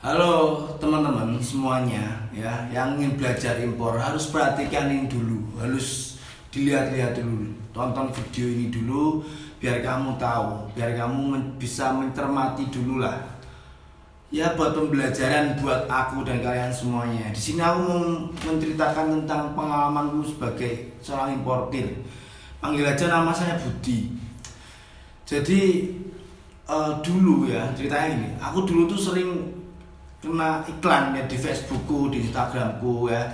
Halo teman-teman semuanya ya, yang ingin belajar impor harus perhatikan ini dulu, harus dilihat-lihat dulu, tonton video ini dulu biar kamu tahu, biar kamu bisa mencermati dulu lah. Ya buat pembelajaran buat aku dan kalian semuanya. Di sini aku mau menceritakan tentang pengalamanku sebagai seorang importir. Panggil aja nama saya Budi. Jadi dulu ya ceritanya ini, aku dulu tuh sering kena iklan ya di Facebookku, di Instagramku ya.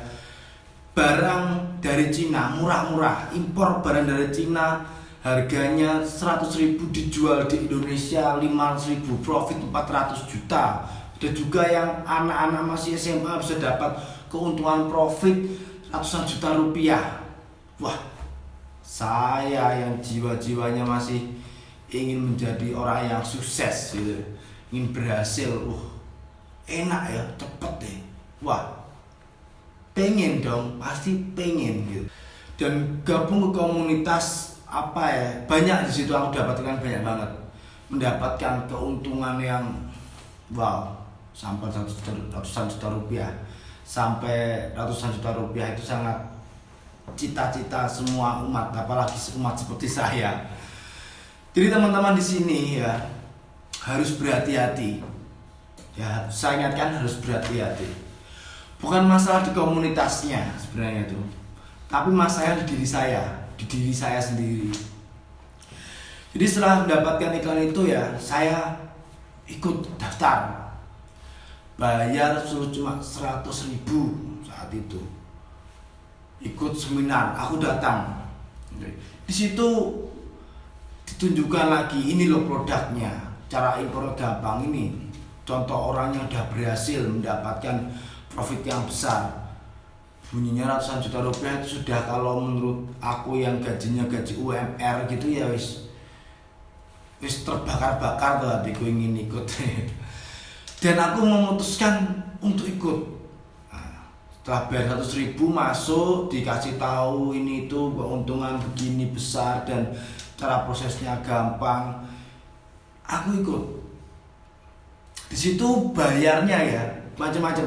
Barang dari Cina murah-murah, impor barang dari Cina harganya 100.000 dijual di Indonesia 500.000, profit 400 juta. Ada juga yang anak-anak masih SMA bisa dapat keuntungan profit ratusan juta rupiah. Wah, saya yang jiwa-jiwanya masih ingin menjadi orang yang sukses gitu, ingin berhasil, enak ya, cepet deh. Wah, pengen dong, pasti pengen gitu. Dan gabung ke komunitas apa ya, banyak di situ aku dapatkan banyak banget, mendapatkan keuntungan yang wow, sampai ratusan juta rupiah, sampai ratusan juta rupiah itu sangat cita-cita semua umat, apalagi umat seperti saya. Jadi teman-teman di sini ya harus berhati-hati. Ya, saya ingatkan harus berhati-hati. Bukan masalah di komunitasnya sebenarnya itu, tapi masalah di diri saya sendiri. Jadi setelah mendapatkan iklan itu ya, saya ikut daftar. Bayar suruh cuma 100.000 saat itu. Ikut seminar, aku datang. Di situ ditunjukkan lagi, ini loh produknya, cara impor gampang ini. Contoh orang yang udah berhasil mendapatkan profit yang besar, bunyinya ratusan juta rupiah itu sudah, kalau menurut aku yang gajinya gaji UMR gitu ya, wis terbakar-bakar tuh hatiku ingin ikut. Dan aku memutuskan untuk ikut. Setelah bayar 100.000 masuk, dikasih tahu ini itu keuntungan begini besar dan cara prosesnya gampang, aku ikut. Di situ bayarnya ya macam-macam.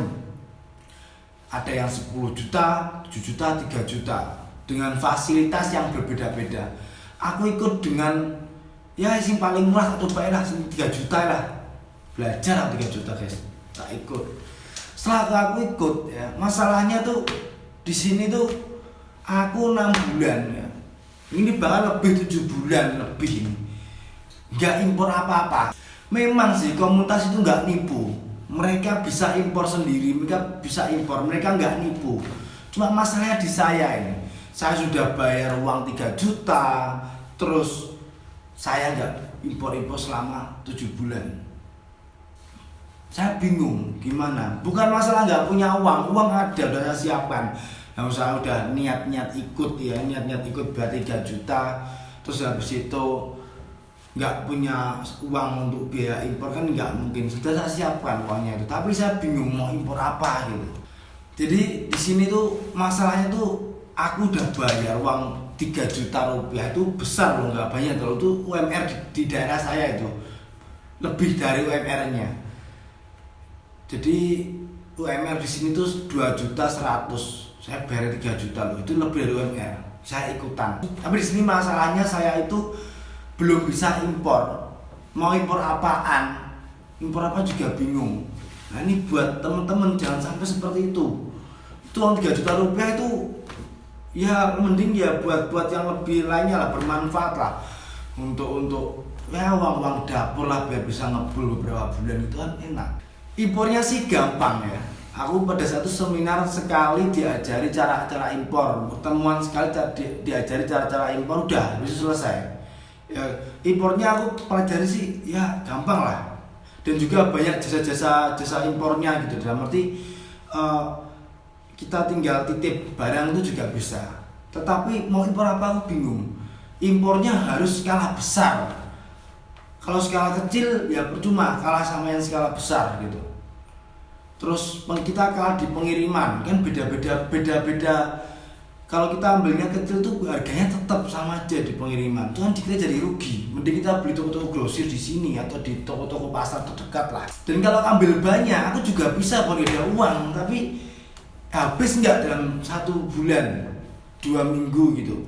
Ada yang 10 juta, 7 juta, 3 juta dengan fasilitas yang berbeda-beda. Aku ikut dengan ya yang paling murah atau bayar 3 juta lah. Belajar 3 juta guys. Tak ikut. Setelah aku ikut ya, masalahnya tuh di sini tuh aku 6 bulan ya. Ini bahkan lebih 7 bulan lebih ini. Enggak impor apa-apa. Memang sih komunitas itu nggak nipu, mereka bisa impor sendiri, mereka bisa impor, mereka nggak nipu. Cuma masalahnya di saya ini, saya sudah bayar uang 3 juta, terus saya nggak impor-impor selama 7 bulan. Saya bingung gimana, bukan masalah nggak punya uang, uang ada, udah saya siapkan. Yang saya udah niat-niat ikut ya, niat-niat ikut bayar 3 juta, terus habis itu nggak punya uang untuk biaya impor kan nggak mungkin, sudah saya siapkan uangnya itu, tapi saya bingung mau impor apa gitu. Jadi di sini tuh masalahnya tuh aku udah bayar uang 3 juta rupiah, itu besar loh, nggak banyak loh, itu UMR di daerah saya itu lebih dari UMR-nya. Jadi UMR di sini tuh 2.100.000, saya bayar 3 juta loh, itu lebih dari UMR. Saya ikutan. Tapi di sini masalahnya saya itu belum bisa impor. Mau impor apaan? Impor apa juga bingung. Nah ini buat temen-temen jangan sampai seperti itu. Itu uang 3 juta rupiah itu ya mending ya buat yang lebih lainnya lah, bermanfaat lah. Untuk ya uang dapur lah, biar bisa ngebul beberapa bulan, itu kan enak. Impornya sih gampang ya. Aku pada satu seminar sekali diajari cara impor, pertemuan sekali diajari cara impor, udah bisa selesai. Ya, impornya aku pelajari sih ya gampang lah, dan juga banyak jasa impornya gitu, dalam arti kita tinggal titip barang itu juga bisa. Tetapi mau impor apa aku bingung. Impornya harus skala besar, kalau skala kecil ya percuma, kalah sama yang skala besar gitu. Terus kita kalah di pengiriman, kan beda-beda Kalau kita ambilnya kecil tuh harganya tetap sama aja di pengiriman. Cuman kita jadi rugi. Mending kita beli toko-toko grosir di sini atau di toko-toko pasar terdekat lah. Dan kalau ambil banyak, aku juga bisa kalau ada uang, tapi habis nggak dalam 1 bulan, 2 minggu gitu.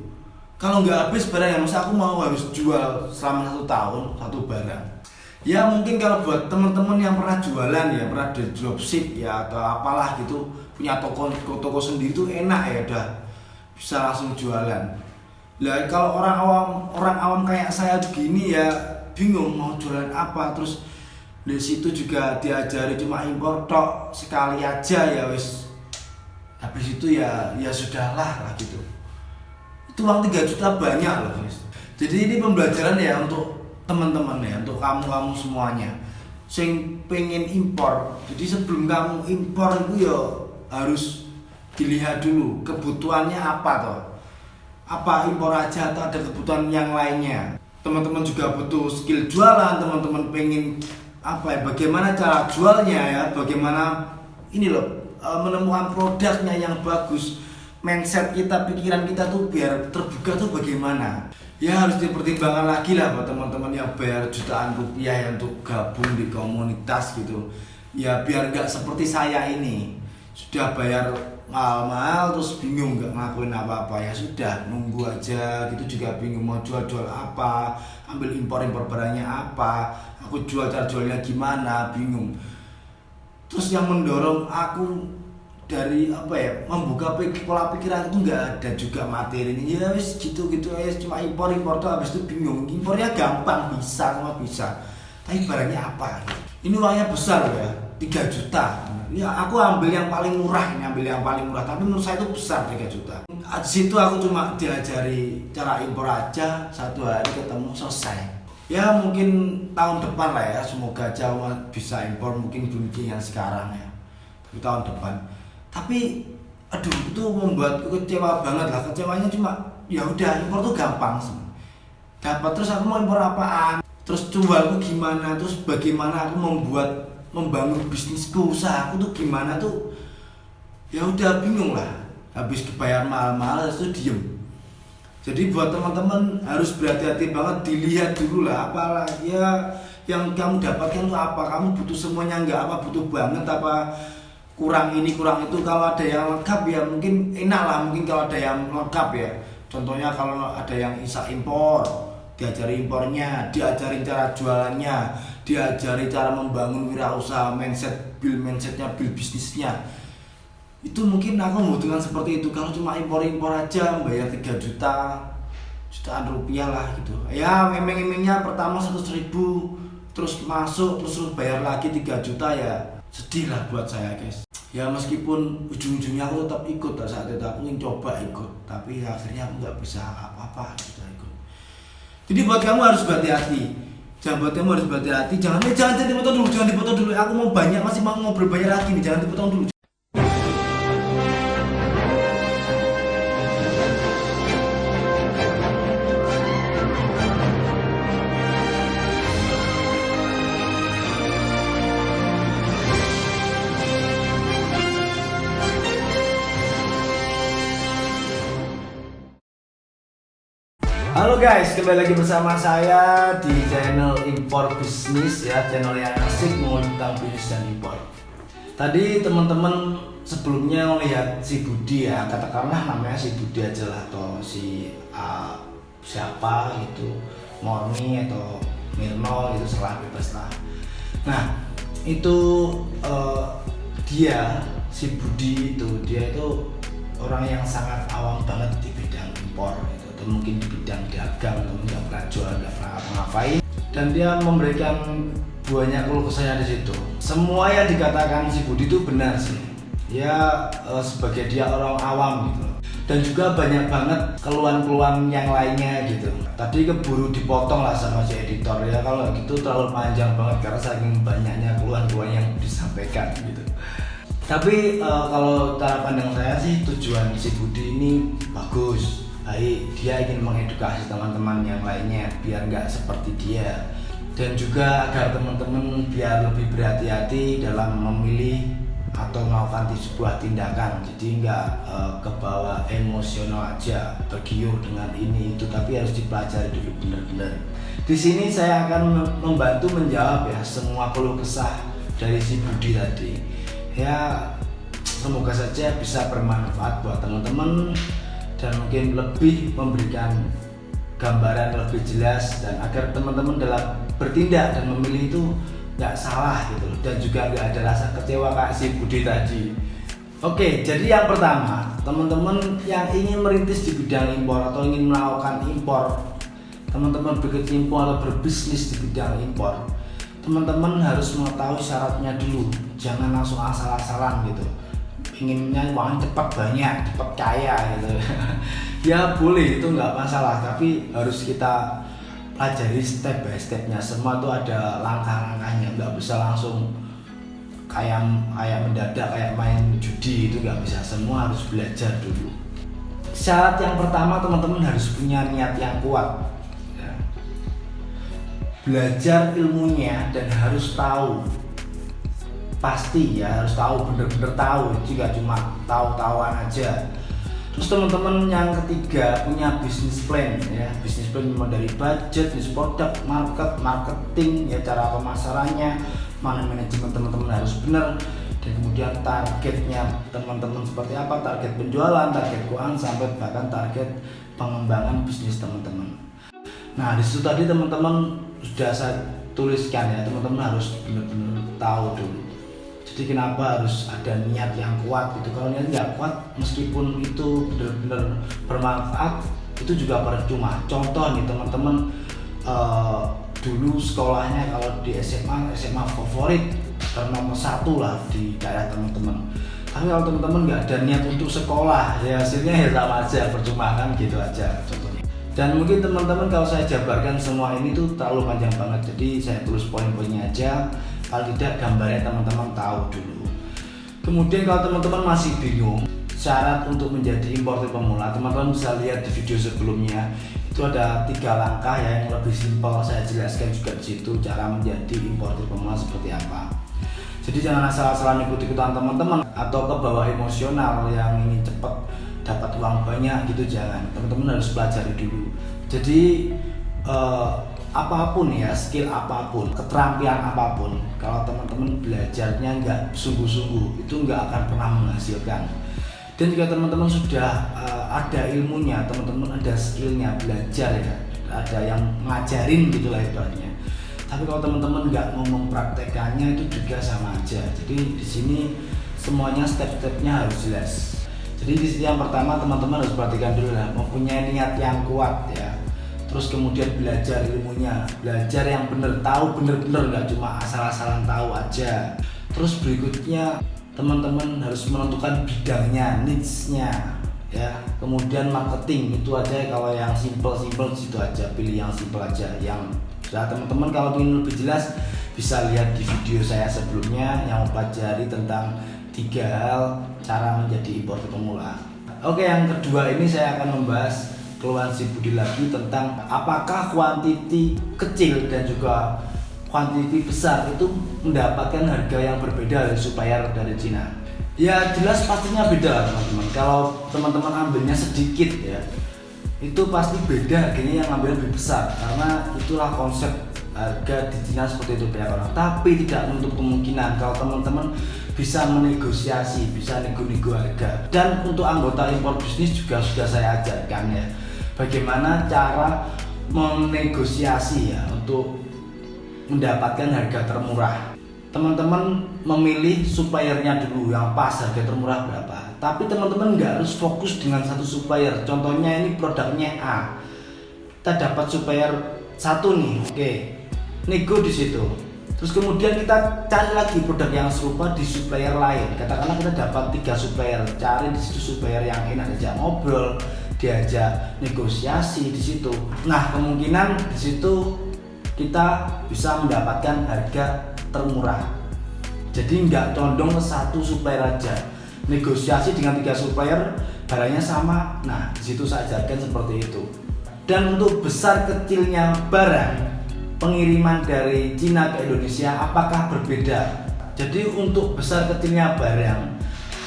Kalau nggak habis barang yang masa aku mau harus jual selama 1 tahun satu barang. Ya mungkin kalau buat teman-teman yang pernah jualan ya, pernah di dropship ya atau apalah gitu, punya toko sendiri tuh enak ya, udah bisa langsung jualan. Lah kalau orang awam kayak saya begini ya bingung mau jualan apa, terus di situ juga diajari cuma impor tok sekali aja ya wis. Habis itu ya sudahlah lah gitu. Itu uang 3 juta banyak loh guys. Jadi ini pembelajaran ya untuk teman-teman ya, untuk kamu semuanya sing pengen impor. Jadi sebelum kamu impor itu ya harus dilihat dulu kebutuhannya apa toh. Apa impor aja atau ada kebutuhan yang lainnya. Teman-teman juga butuh skill jualan, teman-teman pengen apa ya, bagaimana cara jualnya ya, bagaimana ini loh menemukan produknya yang bagus. Mindset kita, pikiran kita tuh biar terbuka tuh bagaimana. Ya harus dipertimbangkan lagi lah buat teman-teman yang bayar jutaan rupiah ya untuk gabung di komunitas gitu. Ya biar nggak seperti saya ini sudah bayar mahal-mahal terus bingung nggak ngelakuin apa-apa, ya sudah nunggu aja gitu, juga bingung mau jual apa, ambil impor barangnya apa, aku cara jualnya gimana, bingung. Terus yang mendorong aku dari apa ya, membuka pola pikiran itu nggak ada juga materi ini ya wis gitu ya, cuma impor tuh habis itu bingung. Impornya gampang, semua bisa, tapi barangnya apa gitu. Ini uangnya besar ya, 3 juta. Ya aku ambil yang paling murah, tapi menurut saya itu besar 3 juta. Di situ aku cuma diajari cara impor aja, 1 hari ketemu selesai. Ya mungkin tahun depan lah ya, semoga aja bisa impor, mungkin belum yang sekarang ya, tapi tahun depan. Tapi aduh itu membuatku kecewa banget lah. Kecewanya cuma ya udah, impor tuh gampang sih. Dapat terus aku mau impor apaan? Terus jualku gimana? Terus bagaimana aku membangun bisnisku, usahaku tuh gimana tuh? Ya udah bingung lah. Habis dibayar mahal-mahal itu diem. Jadi buat teman-teman harus berhati-hati banget, dilihat dulu lah apalah ya yang kamu dapatkan tuh apa. Kamu butuh semuanya enggak, apa butuh banget, apa kurang ini kurang itu. Kalau ada yang lengkap ya mungkin enak lah, mungkin kalau ada yang lengkap ya. Contohnya kalau ada yang bisa impor, diajari impornya, diajarin cara jualannya, diajari cara membangun wirausaha, mindsetnya, build bisnisnya. Itu mungkin aku membutuhkan seperti itu. Kalau cuma impor aja bayar 3 jutaan rupiah lah gitu. Ya memang-memangnya pertama 100.000, terus masuk terus bayar lagi 3 juta ya sedih lah buat saya guys. Ya meskipun ujung-ujungnya aku tetap ikut saat itu, aku ingin coba ikut, tapi akhirnya aku nggak bisa apa-apa gitu ikut. Jadi buat kamu harus berhati-hati. Jangan dipotong dulu. Aku mau banyak, masih mau ngobrol banyak lagi nih, jangan dipotong dulu. Halo guys, kembali lagi bersama saya di channel Impor Bisnis ya, channel yang asik mau tentang bisnis dan impor. Tadi teman-teman sebelumnya lihat si Budi ya, katakanlah namanya si Budi aja lah, atau si siapa gitu, Morni atau Mirno gitu, salah bebas lah. Nah itu si Budi dia itu orang yang sangat awam banget di bidang impor gitu. Mungkin di bidang dagang, temen nggak pernah jual, nggak pernah ngapain, dan dia memberikan banyak keluh kesahnya di situ. Semua yang dikatakan si Budi itu benar sih ya, sebagai dia orang awam gitu, dan juga banyak banget keluhan-keluhan yang lainnya gitu. Tadi keburu dipotong lah sama si editor ya, kalau gitu terlalu panjang banget karena saking banyaknya keluhan-keluhan yang disampaikan gitu. Tapi kalau cara pandang saya sih, tujuan si Budi ini bagus, baik. Dia ingin mengedukasi teman-teman yang lainnya biar nggak seperti dia, dan juga agar teman-teman biar lebih berhati-hati dalam memilih atau melakukan sebuah tindakan. Jadi nggak kebawa emosional aja, tergiur dengan ini itu, tapi harus dipelajari dulu benar-benar. Di sini saya akan membantu menjawab ya semua keluh kesah dari si Budi tadi. Ya semoga saja bisa bermanfaat buat teman-teman dan mungkin lebih memberikan gambaran lebih jelas, dan agar teman-teman dalam bertindak dan memilih itu nggak salah gitu, dan juga nggak ada rasa kecewa kayak si Budi tadi. Oke, jadi yang pertama, teman-teman yang ingin merintis di bidang impor atau ingin melakukan impor, teman-teman berkecimpung atau berbisnis di bidang impor, teman-teman harus mengetahui syaratnya dulu. Jangan langsung asal-asalan gitu, inginnya uang cepat banyak, cepat kaya gitu. Ya boleh, itu nggak masalah, tapi harus kita pelajari step by stepnya. Semua tuh ada langkah-langkahnya, nggak bisa langsung kayak mendadak kayak main judi, itu nggak bisa. Semua harus belajar dulu. Syarat yang pertama, teman-teman harus punya niat yang kuat ya. Belajar ilmunya dan harus tahu, pasti ya harus tahu, bener-bener tahu, juga cuma tahu-tahuan aja. Terus teman-teman yang ketiga, punya bisnis plan ya. Bisnis plan memang dari budget, bisnis produk, marketing ya, cara pemasarannya, mana manajemen teman-teman harus benar, dan kemudian targetnya teman-teman seperti apa, target penjualan, target keuangan, sampai bahkan target pengembangan bisnis teman-teman. Nah di situ tadi teman-teman sudah saya tuliskan ya, teman-teman harus benar-benar tahu dulu. Jadi kenapa harus ada niat yang kuat gitu. Kalau niat nggak kuat, meskipun itu benar-benar bermanfaat, itu juga percuma. Contoh nih teman-teman, dulu sekolahnya kalau di SMA favorit nomor 1 lah di daerah teman-teman. Tapi kalau teman-teman nggak ada niat untuk sekolah, ya hasilnya ya sama aja, percuma kan, gitu aja contohnya. Dan mungkin teman-teman kalau saya jabarkan semua ini tuh terlalu panjang banget, jadi saya tulis poin-poinnya aja. Kalau tidak, gambarnya teman-teman tahu dulu. Kemudian kalau teman-teman masih bingung syarat untuk menjadi importer pemula, teman-teman bisa lihat di video sebelumnya. Itu ada 3 langkah ya, yang lebih simpel saya jelaskan juga di situ, cara menjadi importer pemula seperti apa. Jadi jangan asal-asalan ikut-ikutan teman-teman atau ke bawah emosional yang ini cepat dapat uang banyak gitu, jangan. Teman-teman harus pelajari dulu. Jadi apapun ya, skill apapun, keterampilan apapun, kalau teman-teman belajarnya nggak sungguh-sungguh, itu nggak akan pernah menghasilkan. Dan jika teman-teman sudah ada ilmunya, teman-teman ada skillnya, belajar ya, ada yang ngajarin gitulah ibaratnya. Tapi kalau teman-teman nggak mau mempraktekannya, itu juga sama aja. Jadi di sini semuanya step-stepnya harus jelas. Jadi di sini yang pertama, teman-teman harus perhatikan dulu lah, mempunyai niat yang kuat ya. Terus kemudian belajar ilmunya, belajar yang benar, tahu benar-benar, nggak cuma asal-asalan tahu aja. Terus berikutnya teman-teman harus menentukan bidangnya, niche-nya ya. Kemudian marketing, itu aja. Kalau yang simple situ aja, pilih yang simple aja. Yang teman-teman kalau ingin lebih jelas bisa lihat di video saya sebelumnya yang mempelajari tentang 3 hal cara menjadi importer pemula. Oke, yang kedua ini saya akan membahas keluhan si Budi lagi tentang apakah kuantiti kecil dan juga kuantiti besar itu mendapatkan harga yang berbeda dari supplier dari Cina. Ya jelas pastinya beda teman-teman. Kalau teman-teman ambilnya sedikit ya, itu pasti beda harganya yang ambil lebih besar, karena itulah konsep harga di Cina seperti itu banyak orang. Tapi tidak menutup kemungkinan kalau teman-teman bisa menegosiasi, bisa nego-nego harga. Dan untuk anggota impor bisnis juga sudah saya ajarkan ya, bagaimana cara menegosiasi ya untuk mendapatkan harga termurah. Teman-teman memilih suppliernya dulu yang pas, harga termurah berapa. Tapi teman-teman nggak harus fokus dengan satu supplier. Contohnya ini produknya A, kita dapat supplier 1 nih, oke, nego di situ. Terus kemudian kita cari lagi produk yang serupa di supplier lain. Katakanlah kita dapat 3 supplier, cari di situ supplier yang enak, aja ngobrol, diajak negosiasi di situ. Nah, kemungkinan di situ kita bisa mendapatkan harga termurah. Jadi nggak condong ke satu supplier aja. Negosiasi dengan 3 supplier, barangnya sama. Nah, di situ saya ajarkan seperti itu. Dan untuk besar kecilnya barang pengiriman dari Cina ke Indonesia, apakah berbeda? Jadi untuk besar kecilnya barang,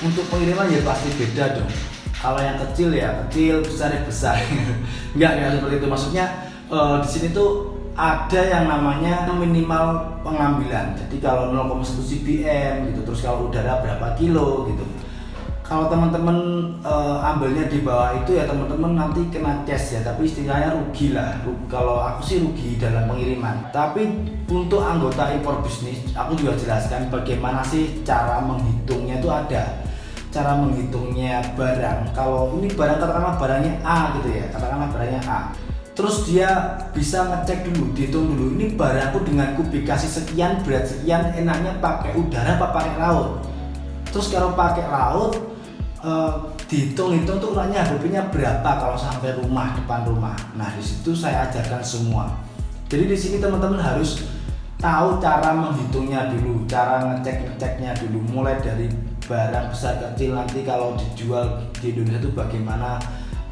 untuk pengiriman ya pasti beda dong. Kalau yang kecil ya kecil, besar ya besar. Enggak seperti itu. Maksudnya di sini tuh ada yang namanya minimal pengambilan. Jadi kalau 0,1 cbm gitu, terus kalau udara berapa kilo gitu. Kalau teman-teman ambilnya di bawah itu ya teman-teman nanti kena cash ya, tapi istilahnya rugi lah. Kalau aku sih rugi dalam pengiriman. Tapi untuk anggota impor bisnis, aku juga jelaskan bagaimana sih cara menghitungnya. Itu ada cara menghitungnya barang. Kalau ini barang katakanlah barangnya A gitu ya, katakanlah barangnya A. Terus dia bisa ngecek dulu, dihitung dulu, ini barangku dengan kubikasi sekian, berat sekian, enaknya pakai udara apa pakai laut. Terus kalau pakai laut, dihitung-hitung tuh ukurannya HPP-nya berapa kalau sampai rumah, depan rumah. Nah di situ saya ajarkan semua. Jadi di sini teman-teman harus tahu cara menghitungnya dulu, cara ngeceknya dulu, mulai dari barang besar kecil. Nanti kalau dijual di Indonesia itu bagaimana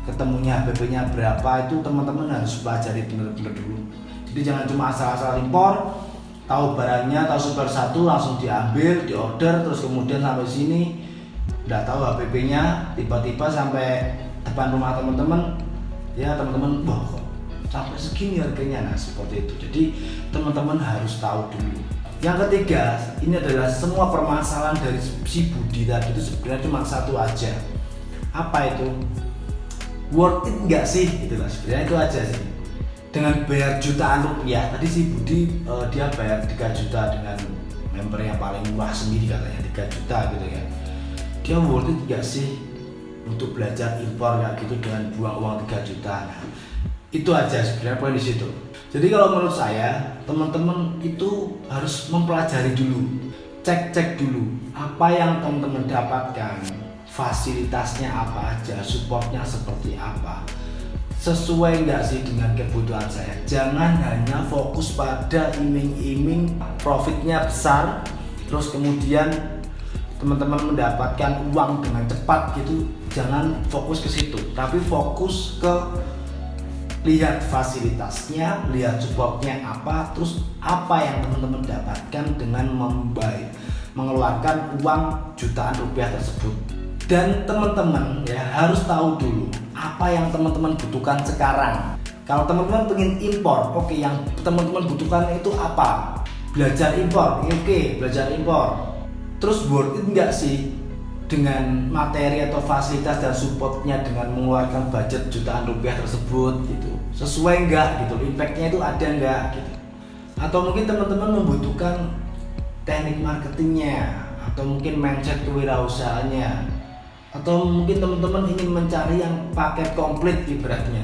ketemunya HPP-nya berapa, itu teman-teman harus pelajari benar-benar dulu. Jadi jangan cuma asal-asal impor, tahu barangnya, tahu super satu langsung diambil, diorder, terus kemudian sampai sini nggak tahu HPP-nya, tiba-tiba sampai depan rumah teman-teman, ya teman-teman, wah kok sampai segini harganya. Nah seperti itu. Jadi teman-teman harus tahu dulu. Yang ketiga, ini adalah semua permasalahan dari si Budi tadi itu sebenarnya cuma satu aja. Apa itu? Worth it nggak sih? Itulah sebenarnya itu aja sih. Dengan bayar jutaan rupiah, tadi si Budi dia bayar 3 juta dengan member yang paling murah sendiri katanya 3 juta gitu ya. Dia worth it nggak sih untuk belajar impor kayak gitu dengan buang uang 3 juta? Nah, itu aja sebenarnya poin di situ. Jadi kalau menurut saya teman-teman itu harus mempelajari dulu, cek dulu apa yang teman-teman dapatkan, fasilitasnya apa aja, supportnya seperti apa, sesuai nggak sih dengan kebutuhan saya. Jangan hanya fokus pada iming-iming profitnya besar, terus kemudian teman-teman mendapatkan uang dengan cepat gitu. Jangan fokus ke situ, tapi fokus ke lihat fasilitasnya, lihat supportnya apa, terus apa yang teman-teman dapatkan dengan mengeluarkan uang jutaan rupiah tersebut. Dan teman-teman ya harus tahu dulu apa yang teman-teman butuhkan sekarang. Kalau teman-teman pengen impor, oke, yang teman-teman butuhkan itu apa? Belajar impor, oke, belajar impor. Terus worth it enggak sih dengan materi atau fasilitas dan supportnya dengan mengeluarkan budget jutaan rupiah tersebut gitu? Sesuai enggak gitu, impactnya itu ada enggak gitu? Atau mungkin teman-teman membutuhkan teknik marketingnya, atau mungkin mindset kewirausahaannya, atau mungkin teman-teman ingin mencari yang paket komplit ibaratnya,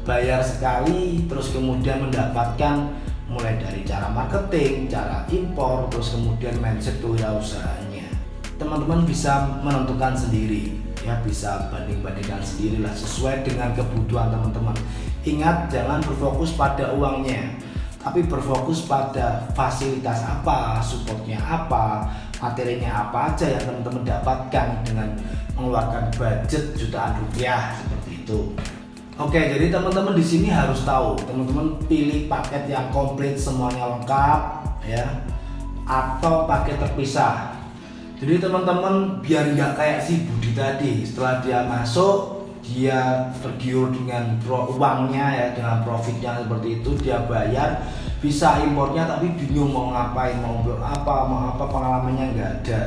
bayar sekali terus kemudian mendapatkan mulai dari cara marketing, cara impor, terus kemudian mindset kewirausahaannya. Teman-teman bisa menentukan sendiri ya, bisa banding-bandingkan sendiri lah sesuai dengan kebutuhan teman-teman. Ingat, jangan berfokus pada uangnya, tapi berfokus pada fasilitas apa, supportnya apa, materinya apa aja yang teman-teman dapatkan dengan mengeluarkan budget jutaan rupiah seperti itu. Oke, jadi teman-teman di sini harus tahu, teman-teman pilih paket yang komplit semuanya lengkap ya, atau paket terpisah. Jadi teman-teman biar nggak kayak si Budi tadi, setelah dia masuk dia tergiur dengan uangnya ya, dengan profitnya seperti itu, dia bayar, bisa impornya tapi bingung mau ngapain, mau apa, pengalamannya nggak ada.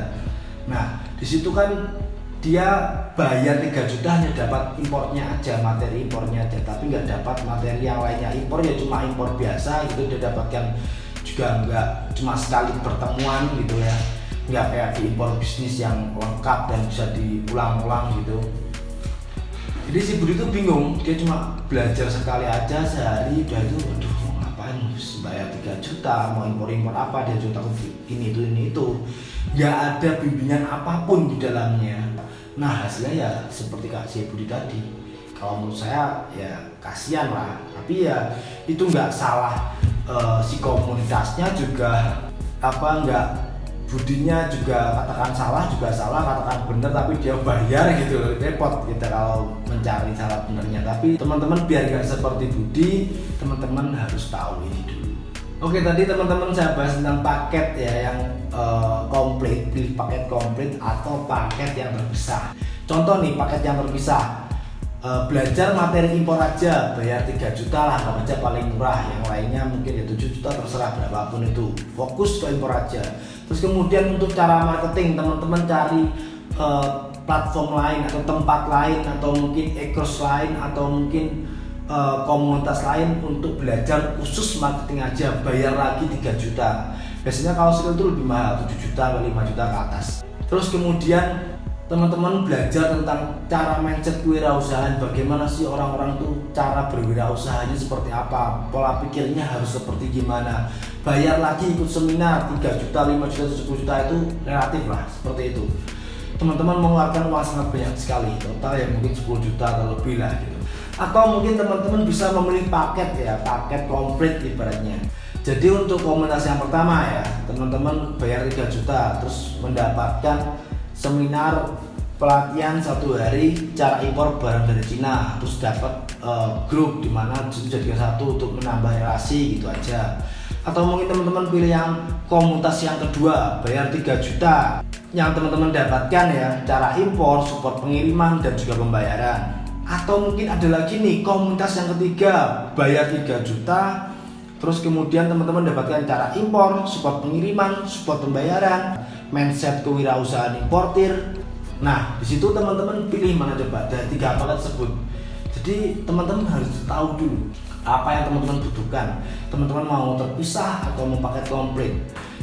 Nah di situ kan dia bayar 3 juta hanya dapat impornya aja, materi impornya aja, tapi nggak dapat materi yang lainnya. Impor ya cuma impor biasa gitu, dia dapatkan juga nggak cuma sekali pertemuan gitu ya, nggak kayak di impor bisnis yang lengkap dan bisa diulang-ulang gitu. Jadi si Budi itu bingung, dia cuma belajar sekali aja sehari, udah itu waduh mau ngapain, bayar 3 juta, mau impor-impor apa, dia cuma takut ini itu, nggak ada bimbingan apapun di dalamnya. Nah hasilnya ya seperti Kak si Budi tadi. Kalau menurut saya ya kasihan lah, tapi ya itu nggak salah si komunitasnya juga nggak, Budinya juga katakan salah juga salah, katakan bener tapi dia bayar gitu loh, repot kita kalau mencari salah benernya. Tapi teman-teman biar nggak seperti Budi, teman-teman harus tahu ini dulu. Oke, tadi teman-teman saya bahas tentang paket ya yang komplit, pilih paket komplit atau paket yang terpisah. Contoh nih paket yang terpisah, belajar materi impor aja bayar 3 juta lah, nggak aja paling murah, yang lainnya mungkin ya 7 juta terserah berapapun itu, fokus ke impor aja. Terus kemudian untuk cara marketing, teman-teman cari platform lain atau tempat lain atau mungkin e-course lain atau mungkin komunitas lain untuk belajar khusus marketing aja, bayar lagi 3 juta. Biasanya kalau skill itu lebih mahal, 7 juta atau 5 juta ke atas. Terus kemudian teman-teman belajar tentang cara mindset kewirausahaan, bagaimana sih orang-orang tuh cara berwirausahanya seperti apa, pola pikirnya harus seperti gimana. Bayar lagi ikut seminar 3 juta, 5 juta, 10 juta itu relatif lah, seperti itu. Teman-teman mengeluarkan uang sangat banyak sekali, total ya mungkin 10 juta atau lebih lah gitu. Atau mungkin teman-teman bisa memilih paket ya, paket komplit ibaratnya. Jadi untuk komunitas yang pertama ya, teman-teman bayar 3 juta terus mendapatkan seminar pelatihan 1 hari cara impor barang dari Cina, terus dapat grup di mana jadikan satu untuk menambah relasi gitu aja. Atau mungkin teman-teman pilih yang komunitas yang kedua, bayar 3 juta. Yang teman-teman dapatkan ya cara impor, support pengiriman dan juga pembayaran. Atau mungkin ada lagi nih komunitas yang ketiga, bayar 3 juta terus kemudian teman-teman dapatkan cara impor, support pengiriman, support pembayaran, mindset kewirausahaan importir. Nah di situ teman-teman pilih mana coba dari 3 paket tersebut. Jadi teman-teman harus tahu dulu apa yang teman-teman butuhkan, teman-teman mau terpisah atau mau paket komplit.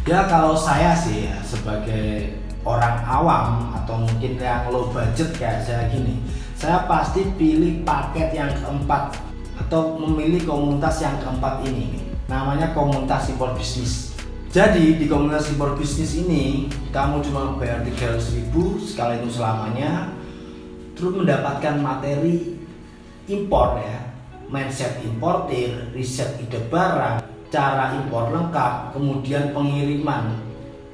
Ya kalau saya sih ya, sebagai orang awam atau mungkin yang low budget kayak saya gini, saya pasti pilih paket yang keempat atau memilih komunitas yang keempat ini. Namanya komunitas impor bisnis. Jadi di komunitas impor bisnis ini kamu cuma bayar 300.000 sekali itu selamanya, terus mendapatkan materi impor ya, mindset importir, riset ide barang, cara impor lengkap, kemudian pengiriman,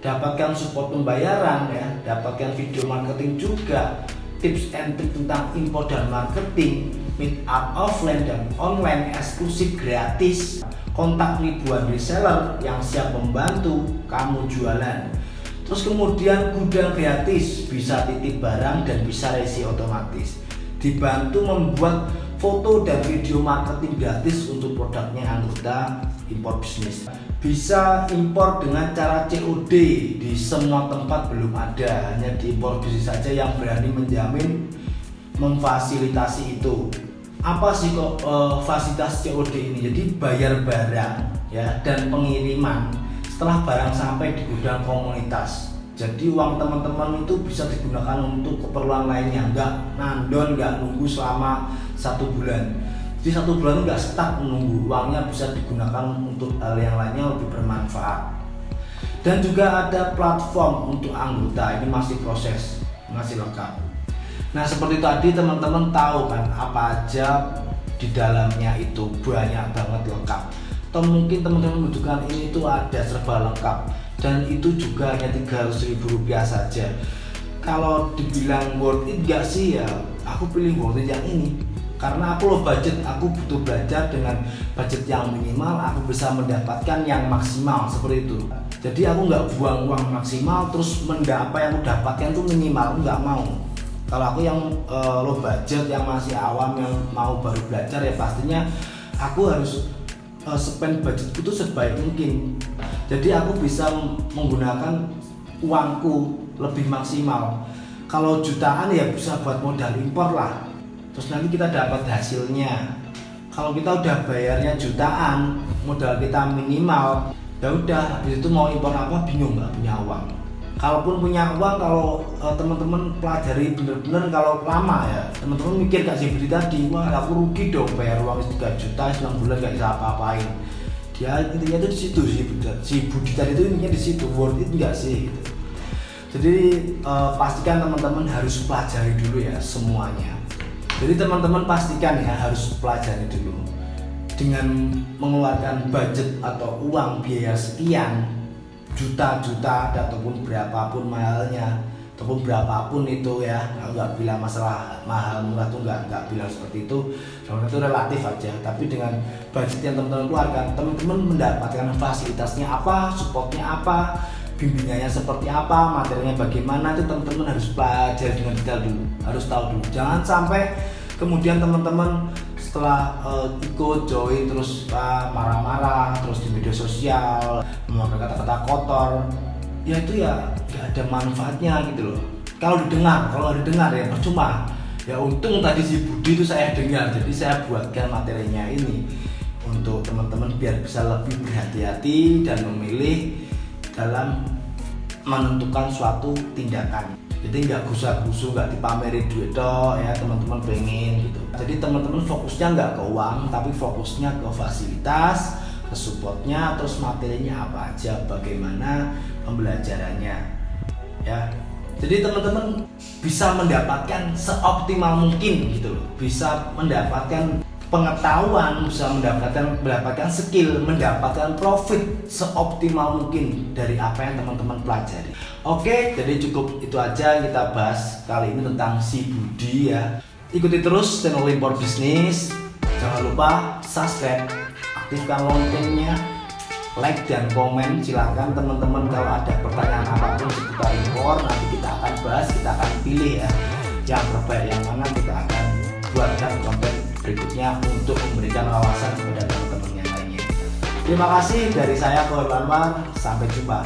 dapatkan support pembayaran ya, dapatkan video marketing juga, tips and trik tentang impor dan marketing, meet up offline dan online eksklusif gratis, kontak ribuan reseller yang siap membantu kamu jualan. Terus kemudian gudang gratis, bisa titip barang dan bisa resi otomatis. Dibantu membuat foto dan video marketing gratis untuk produknya anggota impor bisnis. Bisa impor dengan cara COD, di semua tempat belum ada, hanya di impor bisnis saja yang berani menjamin memfasilitasi itu. Apa sih kok fasilitas COD ini? Jadi bayar barang ya dan pengiriman setelah barang sampai di gudang komunitas. Jadi uang teman-teman itu bisa digunakan untuk keperluan lainnya, nggak nandon, nggak nunggu selama 1 bulan. Jadi 1 bulan nggak stuck menunggu, uangnya bisa digunakan untuk hal yang lainnya lebih bermanfaat. Dan juga ada platform untuk anggota, ini masih proses, masih lengkap. Nah seperti tadi teman-teman tahu kan apa aja di dalamnya itu banyak banget lengkap. Atau mungkin teman-teman membutuhkan ini tuh ada serba lengkap. Dan itu juga hanya 300.000 rupiah saja. Kalau dibilang worth it gak sih ya, aku pilih worth it yang ini. Karena aku low budget, aku butuh belajar dengan budget yang minimal, aku bisa mendapatkan yang maksimal seperti itu. Jadi aku nggak buang uang maksimal terus apa yang aku dapatkan tuh minimal, aku nggak mau. Kalau aku yang low budget, yang masih awam, yang mau baru belajar ya pastinya aku harus spend budgetku itu sebaik mungkin. Jadi aku bisa menggunakan uangku lebih maksimal. Kalau jutaan ya bisa buat modal impor lah. Terus nanti kita dapat hasilnya. Kalau kita udah bayarnya jutaan, modal kita minimal, ya udah habis itu mau impor apa bingung, nggak punya uang. Kalaupun punya uang, kalau teman-teman pelajari bener-bener kalau lama ya, teman-teman mikir gak sih beli tadi, wah aku rugi dong bayar uang 3 juta 9 bulan gak bisa apa-apain. Dia intinya itu di situ sih, si Budi tadi itu intinya di situ, worth it enggak sih gitu. Jadi pastikan teman-teman harus pelajari dulu ya semuanya. Jadi teman-teman pastikan ya harus pelajari dulu. Dengan mengeluarkan budget atau uang biaya sekian juta-juta ataupun berapapun mahalnya, ataupun berapapun itu ya, aku nggak bilang masalah mahal murah tuh nggak bilang seperti itu, soalnya itu relatif aja. Tapi dengan budget yang teman-teman keluarkan, teman-teman mendapatkan fasilitasnya apa, supportnya apa, bimbingannya seperti apa, materinya bagaimana, itu teman-teman harus belajar dengan detail dulu, harus tahu dulu. Jangan sampai kemudian teman-teman setelah ikut join terus marah-marah terus di media sosial memakai kata-kata kotor, ya itu ya nggak ada manfaatnya gitu loh. Kalau didengar ya percuma. Ya untung tadi si Budi itu saya dengar, jadi saya buatkan materinya ini untuk teman-teman biar bisa lebih berhati-hati dan memilih dalam menentukan suatu tindakan. Jadi nggak gusa-gusu, nggak dipameri duit toh ya teman-teman pengen gitu. Jadi teman-teman fokusnya nggak ke uang, tapi fokusnya ke fasilitas, ke supportnya, terus materinya apa aja, bagaimana pembelajarannya ya. Jadi teman-teman bisa mendapatkan seoptimal mungkin gitu loh, bisa mendapatkan pengetahuan, bisa mendapatkan skill, mendapatkan profit seoptimal mungkin dari apa yang teman-teman pelajari. Oke, jadi cukup itu aja yang kita bahas kali ini tentang si Budi ya. Ikuti terus channel Impor Bisnis. Jangan lupa subscribe, aktifkan loncengnya, like dan komen. Silakan teman-teman kalau ada pertanyaan apapun seputar impor, nanti kita akan bahas, kita akan pilih ya yang terbaik yang mana, kita akan buatkan konten berikutnya untuk memberikan wawasan kepada teman-teman yang lainnya. Terima kasih dari saya, Kohar Anwar. Sampai jumpa.